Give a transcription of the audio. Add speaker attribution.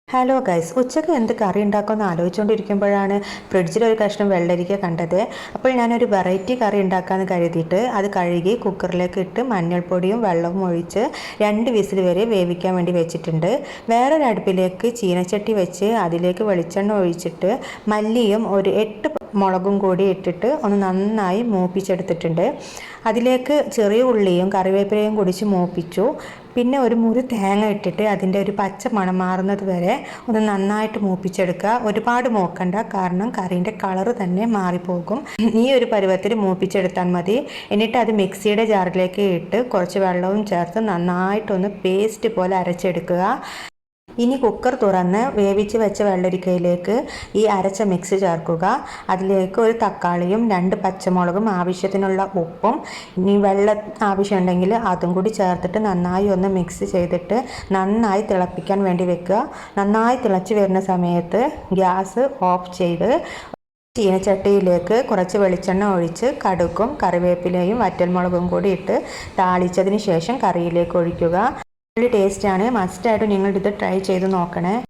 Speaker 1: Hello guys, ഉച്ചയ്ക്ക് എന്ത് കറി ഉണ്ടാക്കുമെന്ന് ആലോചിച്ചുകൊണ്ടിരിക്കുമ്പോഴാണ് ഫ്രിഡ്ജിലൊരു കഷ്ണം വെള്ളരിക്ക കണ്ടത്. അപ്പോൾ ഞാനൊരു വെറൈറ്റി കറി ഉണ്ടാക്കാമെന്ന് കരുതിയിട്ട് അത് കഴുകി കുക്കറിലേക്ക് ഇട്ട് മഞ്ഞൾപ്പൊടിയും വെള്ളവും ഒഴിച്ച് 2 വിസിൽ വരെ വേവിക്കാൻ വേണ്ടി വെച്ചിട്ടുണ്ട്. വേറൊരു അടുപ്പിലേക്ക് ചീനച്ചട്ടി വെച്ച് അതിലേക്ക് വെളിച്ചെണ്ണ ഒഴിച്ചിട്ട് മല്ലിയും ഒരു 8 മുളകും കൂടി ഇട്ടിട്ട് ഒന്ന് നന്നായി മൂപ്പിച്ചെടുത്തിട്ടുണ്ട്. അതിലേക്ക് ചെറിയ ഉള്ളിയും കറിവേപ്പിലയും കൂടിച്ച് മൂപ്പിച്ചു. പിന്നെ ഒരു മുറി തേങ്ങ ഇട്ടിട്ട് അതിൻ്റെ ഒരു പച്ച മണം മാറുന്നത് വരെ ഒന്ന് നന്നായിട്ട് മൂപ്പിച്ചെടുക്കുക. ഒരുപാട് മൂക്കണ്ട, കാരണം കറീൻ്റെ കളറ് തന്നെ മാറിപ്പോകും. ഈ ഒരു പരുവത്തിൽ മൂപ്പിച്ചെടുത്താൽ മതി. എന്നിട്ട് അത് മിക്സിയുടെ ജാറിലേക്ക് ഇട്ട് കുറച്ച് വെള്ളവും ചേർത്ത് നന്നായിട്ടൊന്ന് പേസ്റ്റ് പോലെ അരച്ചെടുക്കുക. ഇനി കുക്കർ തുറന്ന് വേവിച്ച് വെച്ച വെള്ളരിക്കയിലേക്ക് ഈ അരച്ച മിക്സ് ചേർക്കുക. അതിലേക്ക് ഒരു തക്കാളിയും 2 പച്ചമുളകും ആവശ്യത്തിനുള്ള ഉപ്പും ഇനി വെള്ളം ആവശ്യമുണ്ടെങ്കിൽ അതും കൂടി ചേർത്തിട്ട് നന്നായി ഒന്ന് മിക്സ് ചെയ്തിട്ട് നന്നായി തിളപ്പിക്കാൻ വേണ്ടി വെക്കുക. നന്നായി തിളച്ച് വരുന്ന സമയത്ത് ഗ്യാസ് ഓഫ് ചെയ്ത് ചീനച്ചട്ടിയിലേക്ക് കുറച്ച് വെളിച്ചെണ്ണ ഒഴിച്ച് കടുകും കറിവേപ്പിലയും വറ്റൽമുളകും കൂടി ഇട്ട് താളിച്ചതിന് ശേഷം കറിയിലേക്ക് ഒഴിക്കുക. നല്ല ടേസ്റ്റാണ്. മസ്റ്റായിട്ട് നിങ്ങളിത് ട്രൈ ചെയ്ത് നോക്കണേ.